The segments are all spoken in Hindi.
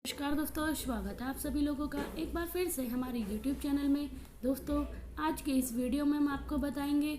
नमस्कार दोस्तों, स्वागत है आप सभी लोगों का एक बार फिर से हमारे YouTube चैनल में। दोस्तों, आज के इस वीडियो में हम आपको बताएंगे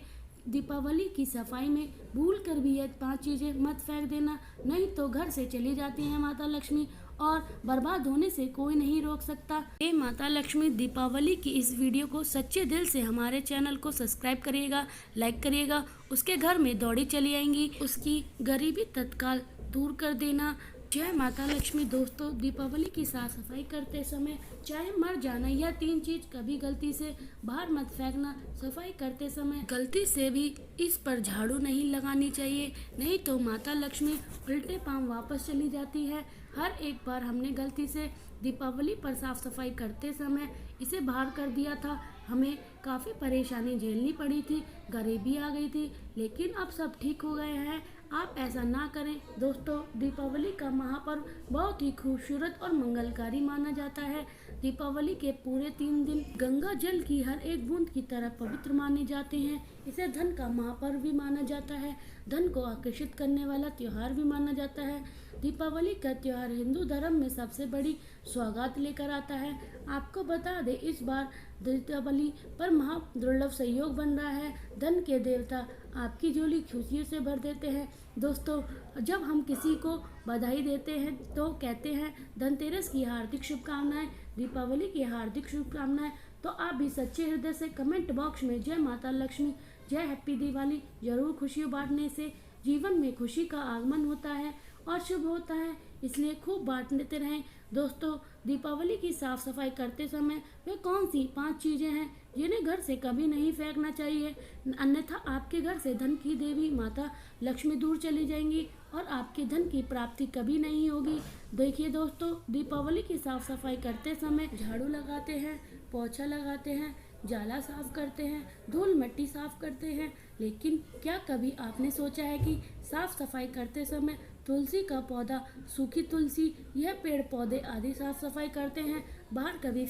दीपावली की सफाई में भूल कर भी ये 5 चीज़ें मत फेंक देना, नहीं तो घर से चली जाती हैं माता लक्ष्मी और बर्बाद होने से कोई नहीं रोक सकता। ये माता लक्ष्मी दीपावली की इस वीडियो को सच्चे दिल से हमारे चैनल को सब्सक्राइब करिएगा, लाइक करिएगा। उसके घर में दौड़ी चली आएंगी, उसकी गरीबी तत्काल दूर कर देना। जय माता लक्ष्मी। दोस्तों, दीपावली की साफ सफाई करते समय चाहे मर जाना, यह 3 चीज कभी गलती से बाहर मत फेंकना। सफाई करते समय गलती से भी इस पर झाड़ू नहीं लगानी चाहिए, नहीं तो माता लक्ष्मी उल्टे पांव वापस चली जाती है। हर एक बार हमने गलती से दीपावली पर साफ सफाई करते समय इसे बाहर कर दिया था, हमें काफ़ी परेशानी झेलनी पड़ी थी, गरीबी आ गई थी, लेकिन अब सब ठीक हो गए हैं। आप ऐसा ना करें। दोस्तों, दीपावली का महापर्व बहुत ही खूबसूरत और मंगलकारी माना जाता है। दीपावली के पूरे 3 दिन गंगा जल की हर एक बूंद की तरह पवित्र माने जाते हैं। इसे धन का महापर्व भी माना जाता है, धन को आकर्षित करने वाला त्योहार भी माना जाता है। दीपावली का त्योहार हिंदू धर्म में सबसे बड़ी सौगात लेकर आता है। आपको बता दें, इस बार दीपावली पर महा दुर्लभ सहयोग बन रहा है। धन के देवता आपकी झोली खुशियों से भर देते हैं। दोस्तों, जब हम किसी को बधाई देते हैं तो कहते हैं धनतेरस की हार्दिक शुभकामनाएं, दीपावली की हार्दिक शुभकामनाएं। तो आप भी सच्चे हृदय से कमेंट बॉक्स में जय माता लक्ष्मी, जय हैप्पी दिवाली जरूर खुशियों बांटने से जीवन में खुशी का आगमन होता है और शुभ होता है, इसलिए खूब बांट लेते रहें। दोस्तों, दीपावली की साफ सफाई करते समय वे कौन सी 5 चीजें हैं जिन्हें घर से कभी नहीं फेंकना चाहिए, अन्यथा आपके घर से धन की देवी माता लक्ष्मी दूर चली जाएंगी और आपके धन की प्राप्ति कभी नहीं होगी। देखिए दोस्तों, दीपावली की साफ सफाई करते समय झाड़ू लगाते हैं, पोछा लगाते हैं, जाला साफ करते हैं, धूल मिट्टी साफ करते हैं, लेकिन क्या कभी आपने सोचा है कि साफ सफाई करते समय तुलसी का पौधा, सूखी तुलसी, यह पेड़ पौधे आदि साफ सफाई करते हैं, बाहर कभी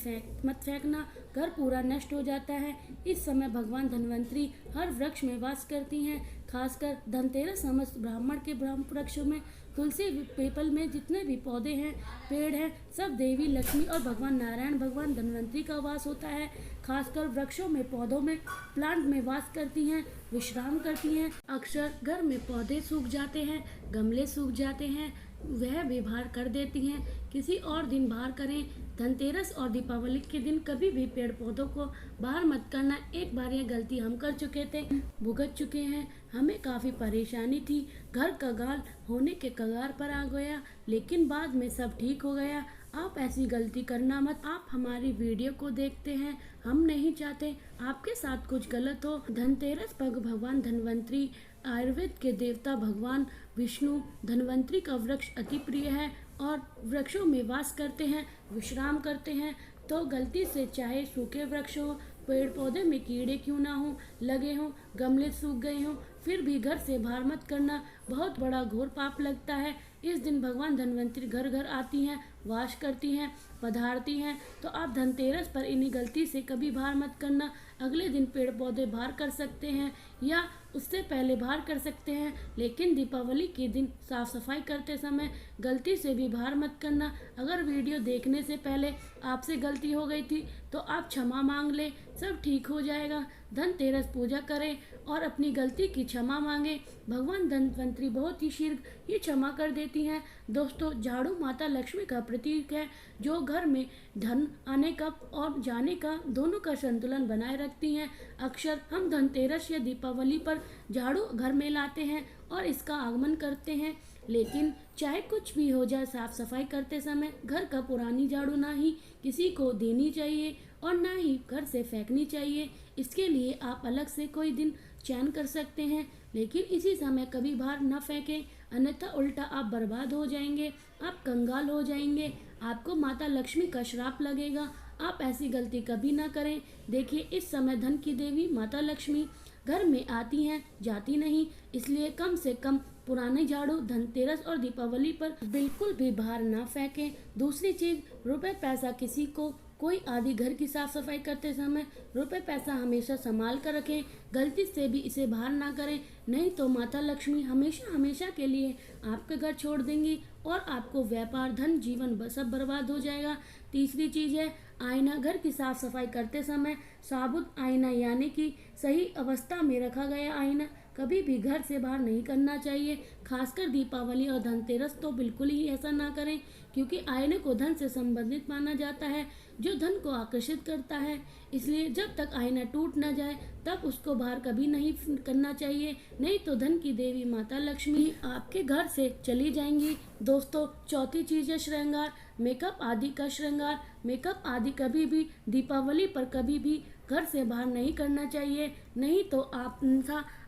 मत फेंकना, घर पूरा नष्ट हो जाता है। इस समय भगवान धन्वंतरी हर वृक्ष में वास करती हैं, खासकर धनतेरस समस्त ब्राह्मण के ब्रह्म वृक्षों में, तुलसी पीपल में जितने भी पौधे हैं, पेड़ हैं, सब देवी लक्ष्मी और भगवान नारायण भगवान धन्वंतरी का वास होता है। खासकर वृक्षों में, पौधों में, प्लांट में वास करती हैं, विश्राम करती हैं। अक्सर घर में पौधे सूख जाते हैं, गमले सूख जाते हैं, वह भी बाहर कर देती हैं, किसी और दिन बाहर करें। धनतेरस और दीपावली के दिन कभी भी पेड़ पौधों को बाहर मत करना। एक बार यह गलती हम कर चुके थे, भुगत चुके हैं, हमें काफ़ी परेशानी थी, घर कंगाल होने के कगार पर आ गया, लेकिन बाद में सब ठीक हो गया। आप ऐसी गलती करना मत। आप हमारी वीडियो को देखते हैं, हम नहीं चाहते आपके साथ कुछ गलत हो। धनतेरस पर भगवान धन्वंतरी, आयुर्वेद के देवता भगवान विष्णु, धन्वंतरी का वृक्ष अति प्रिय है और वृक्षों में वास करते हैं, विश्राम करते हैं। तो गलती से चाहे सूखे वृक्ष हो, पेड़ पौधे में कीड़े क्यों ना हो लगे हों, गमले सूख गए हों, फिर भी घर से बाहर मत करना, बहुत बड़ा घोर पाप लगता है। इस दिन भगवान धन्वंतरी घर घर आती हैं, वास करती हैं, पधारती हैं। तो आप धनतेरस पर इन्हीं गलती से कभी बाहर मत करना। अगले दिन पेड़ पौधे बाहर कर सकते हैं या उससे पहले बाहर कर सकते हैं, लेकिन दीपावली के दिन साफ सफाई करते समय गलती से भी बाहर मत करना। अगर वीडियो देखने से पहले आपसे गलती हो गई थी तो आप क्षमा मांग लें, सब ठीक हो जाएगा। धनतेरस पूजा करें और अपनी गलती की क्षमा मांगे, भगवान धन्वंतरी बहुत ही शीघ्र ये क्षमा कर देती हैं। दोस्तों, झाड़ू माता लक्ष्मी का प्रतीक है, जो घर में धन आने का और जाने का दोनों का संतुलन बनाए रखती हैं। अक्सर हम धनतेरस या दीपावली पर झाड़ू घर में लाते हैं और इसका आगमन करते हैं, लेकिन चाहे कुछ भी हो जाए, साफ सफाई करते समय घर का पुरानी झाड़ू ना ही किसी को देनी चाहिए और ना ही घर से फेंकनी चाहिए। इसके लिए आप अलग से कोई दिन चयन कर सकते हैं, लेकिन इसी समय कभी बाहर न फेंकें, अन्यथा उल्टा आप बर्बाद हो जाएंगे, आप कंगाल हो जाएंगे, आपको माता लक्ष्मी का श्राप लगेगा। आप ऐसी गलती कभी ना करें। देखिए, इस समय धन की देवी माता लक्ष्मी घर में आती हैं, जाती नहीं, इसलिए कम से कम पुराने झाड़ू धनतेरस और दीपावली पर बिल्कुल भी बाहर ना फेंकें। दूसरी चीज, रुपए पैसा किसी को कोई आदि घर की साफ सफाई करते समय रुपए पैसा हमेशा संभाल कर रखें, गलती से भी इसे बाहर ना करें, नहीं तो माता लक्ष्मी हमेशा हमेशा के लिए आपका घर छोड़ देंगी और आपको व्यापार धन जीवन सब बर्बाद हो जाएगा। तीसरी चीज है आईना। घर की साफ सफाई करते समय साबुत आईना यानी कि सही अवस्था में रखा गया आईना कभी भी घर से बाहर नहीं करना चाहिए। खासकर दीपावली और धनतेरस तो बिल्कुल ही ऐसा ना करें, क्योंकि आईने को धन से संबंधित माना जाता है, जो धन को आकर्षित करता है। इसलिए जब तक आईना टूट न जाए तब उसको बाहर कभी नहीं करना चाहिए, नहीं तो धन की देवी माता लक्ष्मी आपके घर से चली जाएंगी। दोस्तों, चौथी चीज है श्रृंगार। मेकअप आदि का श्रृंगार। मेकअप आदि कभी भी दीपावली पर कभी भी घर से बाहर नहीं करना चाहिए, नहीं तो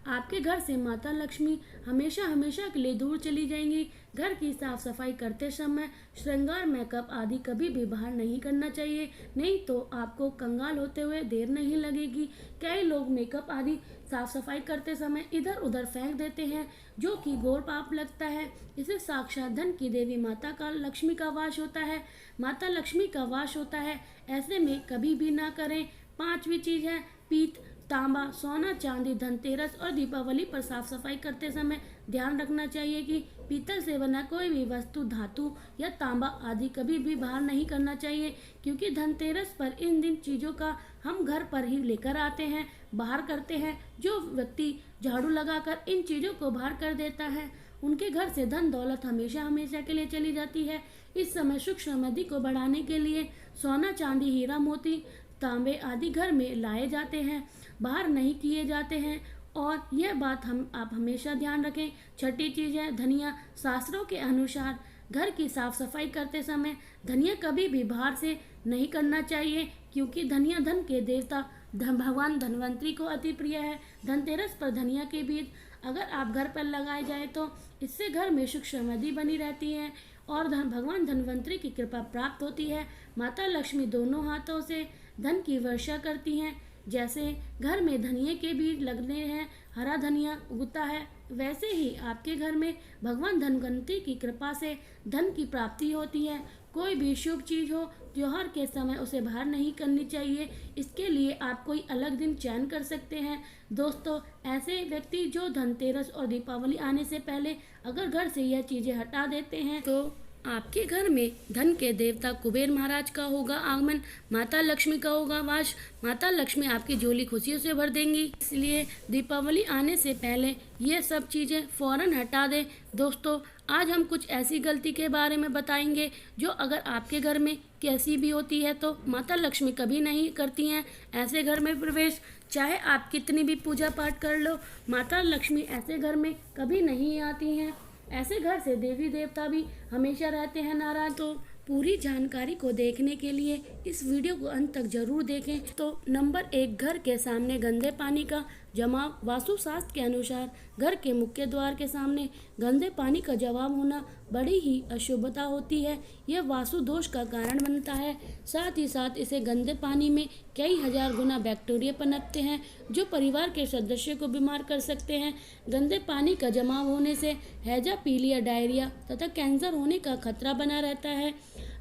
आपके घर से माता लक्ष्मी हमेशा हमेशा के लिए दूर चली जाएंगी। घर की साफ सफाई करते समय श्रृंगार मेकअप आदि कभी भी बाहर नहीं करना चाहिए, नहीं तो आपको कंगाल होते हुए देर नहीं लगेगी। कई लोग मेकअप आदि साफ सफाई करते समय इधर उधर फेंक देते हैं, जो कि घोर पाप लगता है। इसे साक्षात धन की देवी माता का लक्ष्मी का वास होता है, माता लक्ष्मी का वास होता है, ऐसे में कभी भी ना करें। पांचवी चीज है पीत, तांबा, सोना, चांदी धनतेरस और दीपावली पर साफ सफाई करते समय ध्यान रखना चाहिए कि पीतल से बना कोई भी वस्तु, धातु या तांबा आदि कभी भी बाहर नहीं करना चाहिए, क्योंकि धनतेरस पर इन दिन चीजों का हम घर पर ही लेकर आते हैं, बाहर करते हैं। जो व्यक्ति झाड़ू लगाकर इन चीजों को बाहर कर देता है उनके घर से धन दौलत हमेशा हमेशा के लिए चली जाती है। इस समय सुख समृद्धि को बढ़ाने के लिए सोना, चांदी, हीरा, मोती, तांबे आदि घर में लाए जाते हैं, बाहर नहीं किए जाते हैं, और यह बात आप हमेशा ध्यान रखें। छठी चीज है धनिया। शास्त्रों के अनुसार घर की साफ सफाई करते समय धनिया कभी भी बाहर से नहीं करना चाहिए, क्योंकि धनिया धन के देवता भगवान धनवंतरी को अति प्रिय है। धनतेरस पर धनिया के बीज अगर आप घर पर लगाए जाए तो इससे घर में सुख समृद्धि बनी रहती है और भगवान धनवंतरी की कृपा प्राप्त होती है। माता लक्ष्मी दोनों हाथों से धन की वर्षा करती हैं। जैसे घर में धनिया के बीज लगने हैं, हरा धनिया उगता है, वैसे ही आपके घर में भगवान धनवंतरी की कृपा से धन की प्राप्ति होती है। कोई भी शुभ चीज हो त्योहार के समय उसे बाहर नहीं करनी चाहिए, इसके लिए आप कोई अलग दिन चयन कर सकते हैं। दोस्तों, ऐसे व्यक्ति जो धनतेरस और दीपावली आने से पहले अगर घर से यह चीजें हटा देते हैं तो आपके घर में धन के देवता कुबेर महाराज का होगा आगमन, माता लक्ष्मी का होगा वास, माता लक्ष्मी आपकी झोली खुशियों से भर देंगी। इसलिए दीपावली आने से पहले ये सब चीज़ें फौरन हटा दें। दोस्तों, आज हम कुछ ऐसी गलती के बारे में बताएंगे जो अगर आपके घर में कैसी भी होती है तो माता लक्ष्मी कभी नहीं करती हैं ऐसे घर में प्रवेश। चाहे आप कितनी भी पूजा पाठ कर लो, माता लक्ष्मी ऐसे घर में कभी नहीं आती हैं। ऐसे घर से देवी देवता भी हमेशा रहते हैं नाराज। तो पूरी जानकारी को देखने के लिए इस वीडियो को अंत तक जरूर देखें। तो नंबर 1, घर के सामने गंदे पानी का जमाव। वास्तुशास्त्र के अनुसार घर के मुख्य द्वार के सामने गंदे पानी का जमाव होना बड़ी ही अशुभता होती है। यह वास्तु दोष का कारण बनता है। साथ ही साथ इसे गंदे पानी में कई हजार गुना बैक्टीरिया पनपते हैं जो परिवार के सदस्यों को बीमार कर सकते हैं। गंदे पानी का जमाव होने से हैजा, पीलिया, डायरिया तथा कैंसर होने का खतरा बना रहता है।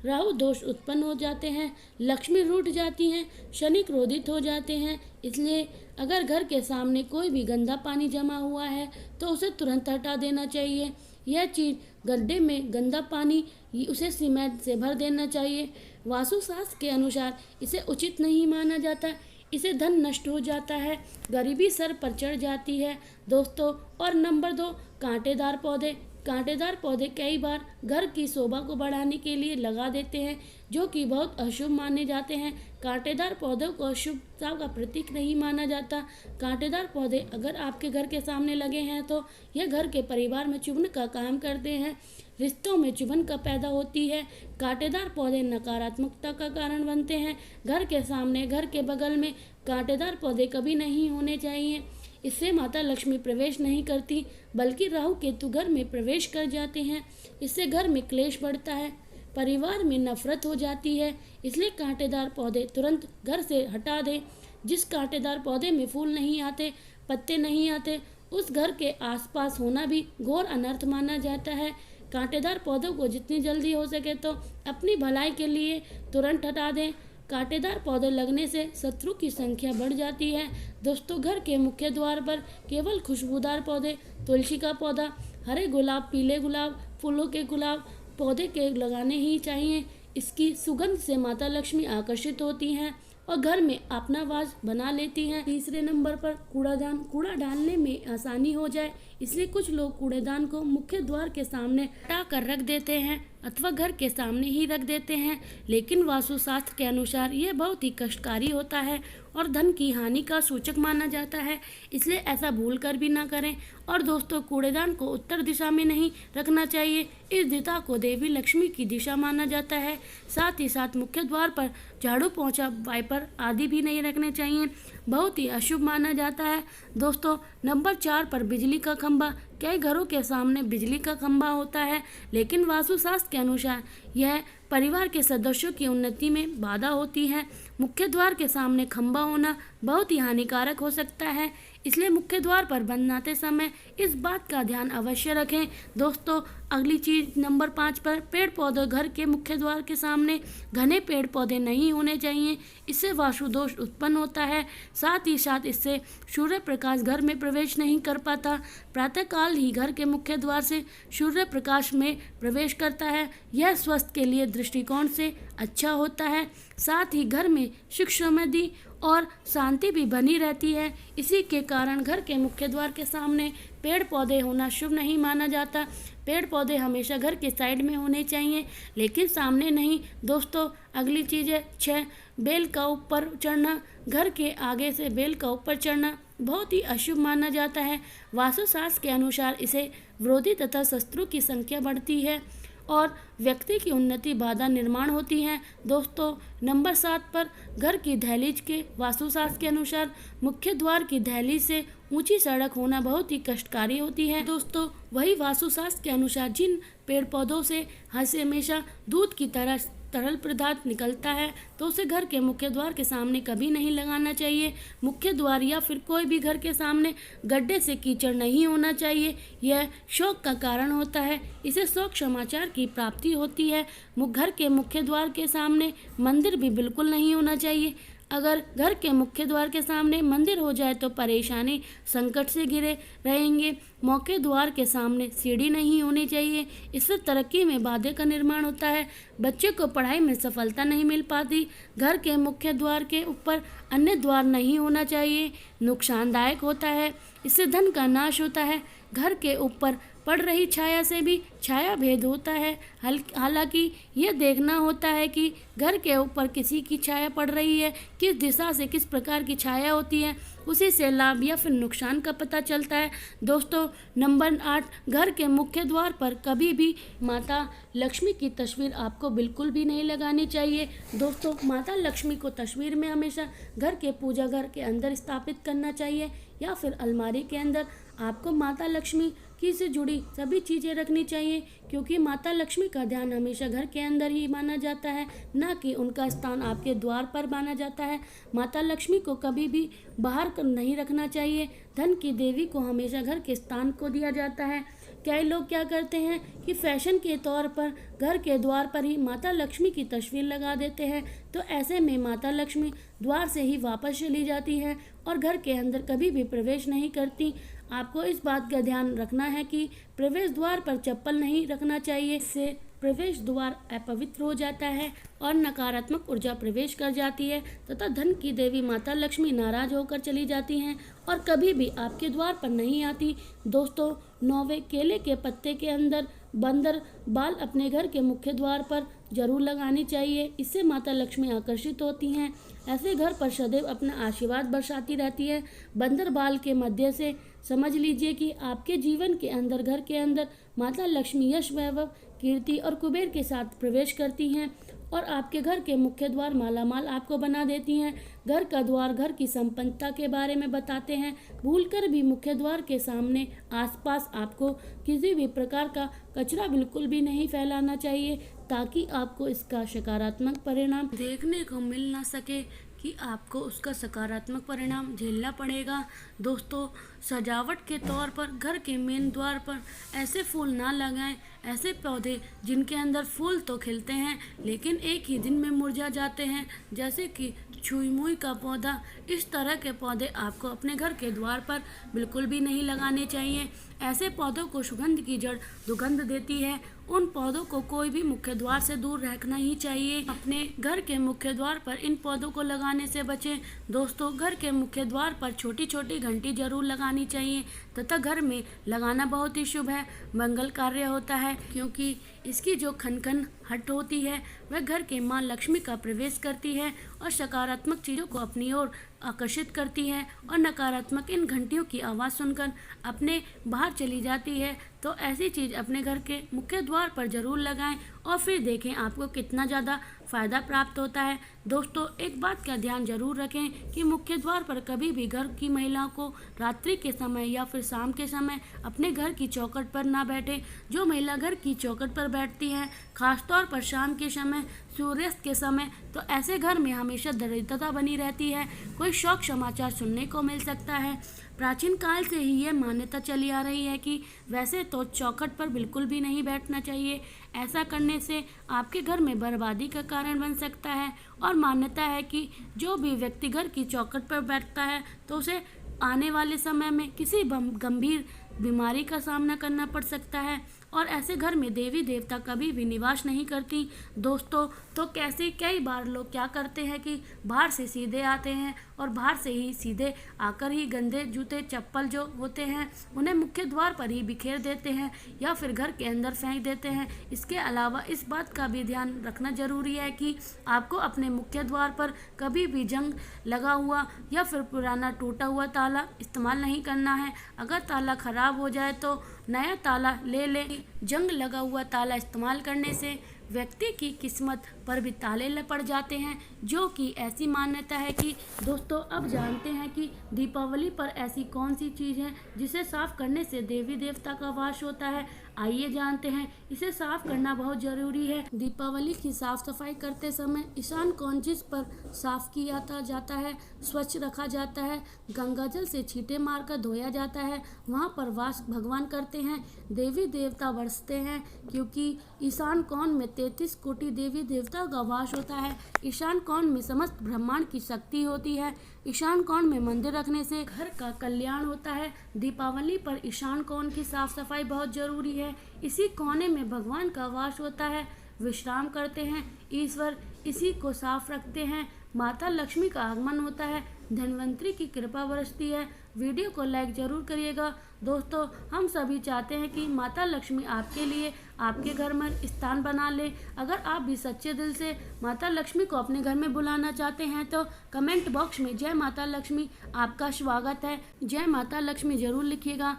राहु दोष उत्पन्न हो जाते हैं, लक्ष्मी रूठ जाती हैं, शनि क्रोधित हो जाते हैं। इसलिए अगर घर के सामने कोई भी गंदा पानी जमा हुआ है तो उसे तुरंत हटा देना चाहिए। यह चीज़ गड्ढे में गंदा पानी उसे सीमेंट से भर देना चाहिए। वास्तुशास्त्र के अनुसार इसे उचित नहीं माना जाता, इसे धन नष्ट हो जाता है, गरीबी सर पर चढ़ जाती है। दोस्तों, और नंबर 2, कांटेदार पौधे। कांटेदार पौधे कई बार घर की शोभा को बढ़ाने के लिए लगा देते हैं, जो कि बहुत अशुभ माने जाते हैं। कांटेदार पौधों को अशुभता का प्रतीक नहीं माना जाता। कांटेदार पौधे अगर आपके घर के सामने लगे हैं तो यह घर के परिवार में चुभन का काम करते हैं, रिश्तों में चुभन का पैदा होती है। कांटेदार पौधे नकारात्मकता का कारण बनते हैं। घर के सामने, घर के बगल में कांटेदार पौधे कभी नहीं होने चाहिए। इससे माता लक्ष्मी प्रवेश नहीं करती, बल्कि राहु केतु घर में प्रवेश कर जाते हैं। इससे घर में क्लेश बढ़ता है, परिवार में नफरत हो जाती है। इसलिए कांटेदार पौधे तुरंत घर से हटा दें। जिस कांटेदार पौधे में फूल नहीं आते, पत्ते नहीं आते, उस घर के आसपास होना भी घोर अनर्थ माना जाता है। कांटेदार पौधों को जितनी जल्दी हो सके तो अपनी भलाई के लिए तुरंत हटा दें। कांटेदार पौधे लगने से शत्रु की संख्या बढ़ जाती है। दोस्तों, घर के मुख्य द्वार पर केवल खुशबूदार पौधे, तुलसी का पौधा, हरे गुलाब, पीले गुलाब, फूलों के गुलाब पौधे के लगाने ही चाहिए। इसकी सुगंध से माता लक्ष्मी आकर्षित होती हैं और घर में अपना वास बना लेती हैं। तीसरे नंबर पर कूड़ादान। कूड़ा डालने में आसानी हो जाए इसलिए कुछ लोग कूड़ेदान को मुख्य द्वार के सामने हटा कर रख देते हैं अथवा घर के सामने ही रख देते हैं, लेकिन वास्तुशास्त्र के अनुसार यह बहुत ही कष्टकारी होता है और धन की हानि का सूचक माना जाता है, इसलिए ऐसा भूल कर भी ना करें। और दोस्तों, कूड़ेदान को उत्तर दिशा में नहीं रखना चाहिए। इस दिशा को देवी लक्ष्मी की दिशा माना जाता है। साथ ही साथ मुख्य द्वार पर झाड़ू, पोंछा, वाइपर आदि भी नहीं रखने चाहिए, बहुत ही अशुभ माना जाता है। दोस्तों, नंबर 4 पर बिजली का खंभा। कई घरों के सामने बिजली का खंभा होता है, लेकिन वास्तुशास्त्र के अनुसार यह परिवार के सदस्यों की उन्नति में बाधा होती है। मुख्य द्वार के सामने खंभा होना बहुत ही हानिकारक हो सकता है, इसलिए मुख्य द्वार पर बनाते समय इस बात का ध्यान अवश्य रखें। दोस्तों, अगली चीज नंबर 5 पर पेड़ पौधे। घर के मुख्य द्वार के सामने घने पेड़ पौधे नहीं होने चाहिए, इससे वास्तु दोष उत्पन्न होता है। साथ ही साथ इससे सूर्य प्रकाश घर में प्रवेश नहीं कर पाता। प्रातःकाल ही घर के मुख्य द्वार से सूर्य प्रकाश में प्रवेश करता है, यह स्वास्थ्य के लिए दृष्टिकोण से अच्छा होता है। साथ ही घर में सुख समृद्धि और शांति भी बनी रहती है। इसी के कारण घर के मुख्य द्वार के सामने पेड़ पौधे होना शुभ नहीं माना जाता। पेड़ पौधे हमेशा घर के साइड में होने चाहिए, लेकिन सामने नहीं। दोस्तों, अगली चीज़ है 6 बेल का ऊपर चढ़ना। घर के आगे से बेल का ऊपर चढ़ना बहुत ही अशुभ माना जाता है। वास्तुशास्त्र के अनुसार इसे विरोधी तथा शत्रु की संख्या बढ़ती है और व्यक्ति की उन्नति बाधा निर्माण होती है। दोस्तों, नंबर 7 पर घर की दहलीज के वास्तुशास्त्र के अनुसार मुख्य द्वार की दहलीज से ऊंची सड़क होना बहुत ही कष्टकारी होती है। दोस्तों, वही वास्तुशास्त्र के अनुसार जिन पेड़ पौधों से हमेशा दूध की तरह तरल पदार्थ निकलता है तो उसे घर के मुख्य द्वार के सामने कभी नहीं लगाना चाहिए। मुख्य द्वार या फिर कोई भी घर के सामने गड्ढे से कीचड़ नहीं होना चाहिए, यह शोक का कारण होता है, इसे शोक समाचार की प्राप्ति होती है। घर के मुख्य द्वार के सामने मंदिर भी बिल्कुल नहीं होना चाहिए। अगर घर के मुख्य द्वार के सामने मंदिर हो जाए तो परेशानी संकट से घिरे रहेंगे। मुख्य द्वार के सामने सीढ़ी नहीं होनी चाहिए, इससे तरक्की में बाधा का निर्माण होता है, बच्चे को पढ़ाई में सफलता नहीं मिल पाती। घर के मुख्य द्वार के ऊपर अन्य द्वार नहीं होना चाहिए, नुकसानदायक होता है, इससे धन का नाश होता है। घर के ऊपर पड़ रही छाया से भी छाया भेद होता है। हालांकि यह देखना होता है कि घर के ऊपर किसी की छाया पड़ रही है, किस दिशा से किस प्रकार की छाया होती है, उसी से लाभ या फिर नुकसान का पता चलता है। दोस्तों, नंबर 8 घर के मुख्य द्वार पर कभी भी माता लक्ष्मी की तस्वीर आपको बिल्कुल भी नहीं लगानी चाहिए। दोस्तों, माता लक्ष्मी को तस्वीर में हमेशा घर के पूजा घर के अंदर स्थापित करना चाहिए या फिर अलमारी के अंदर। आपको माता लक्ष्मी की से जुड़ी सभी चीज़ें रखनी चाहिए, क्योंकि माता लक्ष्मी का ध्यान हमेशा घर के अंदर ही माना जाता है, ना कि उनका स्थान आपके द्वार पर माना जाता है। माता लक्ष्मी को कभी भी बाहर नहीं रखना चाहिए। धन की देवी को हमेशा घर के स्थान को दिया जाता है। कई लोग क्या करते हैं कि फैशन के तौर पर घर के द्वार पर ही माता लक्ष्मी की तस्वीर लगा देते हैं, तो ऐसे में माता लक्ष्मी द्वार से ही वापस चली जाती है और घर के अंदर कभी भी प्रवेश नहीं करती। आपको इस बात का ध्यान रखना है कि प्रवेश द्वार पर चप्पल नहीं रखना चाहिए, इससे प्रवेश द्वार अपवित्र हो जाता है और नकारात्मक ऊर्जा प्रवेश कर जाती है तथा धन की देवी माता लक्ष्मी नाराज होकर चली जाती हैं और कभी भी आपके द्वार पर नहीं आती। दोस्तों, 9वें केले के पत्ते के अंदर बंदर बाल अपने घर के मुख्य द्वार पर जरूर लगानी चाहिए, इससे माता लक्ष्मी आकर्षित होती हैं। ऐसे घर पर सदैव अपना आशीर्वाद बरसाती रहती है। बंदर बाल के मध्य से समझ लीजिए कि आपके जीवन के अंदर घर के अंदर माता लक्ष्मी यश, वैभव, कीर्ति और कुबेर के साथ प्रवेश करती हैं और आपके घर के मुख्य द्वार मालामाल आपको बना देती हैं। घर का द्वार घर की संपन्नता के बारे में बताते हैं। भूलकर भी मुख्य द्वार के सामने आसपास आपको किसी भी प्रकार का कचरा बिल्कुल भी नहीं फैलाना चाहिए, ताकि आपको इसका सकारात्मक परिणाम देखने को मिल ना सके, कि आपको उसका सकारात्मक परिणाम झेलना पड़ेगा। दोस्तों, सजावट के तौर पर घर के मेन द्वार पर ऐसे फूल ना लगाएं, ऐसे पौधे जिनके अंदर फूल तो खिलते हैं लेकिन एक ही दिन में मुरझा जाते हैं, जैसे कि छुई मुई का पौधा। इस तरह के पौधे आपको अपने घर के द्वार पर बिल्कुल भी नहीं लगाने चाहिए। ऐसे पौधों को सुगंध की जड़ दुर्गंध देती है। उन पौधों को कोई भी मुख्य द्वार से दूर रखना ही चाहिए। अपने घर के मुख्य द्वार पर इन पौधों को लगाने से बचें। दोस्तों, घर के मुख्य द्वार पर छोटी छोटी घंटी जरूर लगानी चाहिए तथा घर में लगाना बहुत ही शुभ है, मंगल कार्य होता है, क्योंकि इसकी जो खनखन हट होती है वह घर के माँ लक्ष्मी का प्रवेश करती है और सकारात्मक चीज़ों को अपनी ओर आकर्षित करती है और नकारात्मक इन घंटियों की आवाज़ सुनकर अपने बाहर चली जाती है। तो ऐसी चीज़ अपने घर के मुख्य द्वार पर जरूर लगाएं और फिर देखें आपको कितना ज़्यादा फ़ायदा प्राप्त होता है। दोस्तों, एक बात का ध्यान जरूर रखें कि मुख्य द्वार पर कभी भी घर की महिलाओं को रात्रि के समय या फिर शाम के समय अपने घर की चौखट पर ना बैठे। जो महिला घर की चौखट पर बैठती है, खासतौर पर शाम के समय, सूर्यास्त के समय, तो ऐसे घर में हमेशा दरिद्रता बनी रहती है। कोई शौक समाचार सुनने को मिल सकता है। प्राचीन काल से ही यह मान्यता चली आ रही है कि वैसे तो चौखट पर बिल्कुल भी नहीं बैठना चाहिए। ऐसा करने से आपके घर में बर्बादी का कारण बन सकता है और मान्यता है कि जो भी व्यक्ति घर की चौखट पर बैठता है तो उसे आने वाले समय में किसी गंभीर बीमारी का सामना करना पड़ सकता है और ऐसे घर में देवी देवता कभी भी निवास नहीं करती। दोस्तों, तो कैसे कई बार लोग क्या करते हैं कि बाहर से सीधे आते हैं और बाहर से ही सीधे आकर ही गंदे जूते चप्पल जो होते हैं उन्हें मुख्य द्वार पर ही बिखेर देते हैं या फिर घर के अंदर फेंक देते हैं। इसके अलावा इस बात का भी ध्यान रखना जरूरी है कि आपको अपने मुख्य द्वार पर कभी भी जंग लगा हुआ या फिर पुराना टूटा हुआ ताला इस्तेमाल नहीं करना है। अगर ताला खराब हो जाए तो नया ताला ले लें। जंग लगा हुआ ताला इस्तेमाल करने से व्यक्ति की किस्मत पर भी ताले पड़ जाते हैं, जो कि ऐसी मान्यता है कि दोस्तों, अब जानते हैं कि दीपावली पर ऐसी कौन सी चीज़ है जिसे साफ करने से देवी देवता का वास होता है। आइए जानते हैं। इसे साफ करना बहुत ज़रूरी है। दीपावली की साफ सफाई करते समय ईशान कोण जिस पर साफ किया जाता है, स्वच्छ रखा जाता है, गंगा जल से छींटे मारकर धोया जाता है, वहाँ पर वास भगवान करते हैं, देवी देवता बरसते हैं, क्योंकि ईशान कोण में 33 कोटि देवी देवता का वास होता है। ईशान कोण में समस्त ब्रह्मांड की शक्ति होती है। ईशान कोण में मंदिर रखने से घर का कल्याण होता है। दीपावली पर ईशान कोण की साफ सफाई बहुत जरूरी है। इसी कोने में भगवान का वास होता है, विश्राम करते हैं ईश्वर, इसी को साफ रखते हैं। माता लक्ष्मी का आगमन होता है, धनवंतरी की कृपा बरसती है। वीडियो को लाइक जरूर करिएगा। दोस्तों, हम सभी चाहते हैं कि माता लक्ष्मी आपके लिए आपके घर में स्थान बना ले। अगर आप भी सच्चे दिल से माता लक्ष्मी को अपने घर में बुलाना चाहते हैं तो कमेंट बॉक्स में जय माता लक्ष्मी आपका स्वागत है, जय माता लक्ष्मी जरूर लिखिएगा।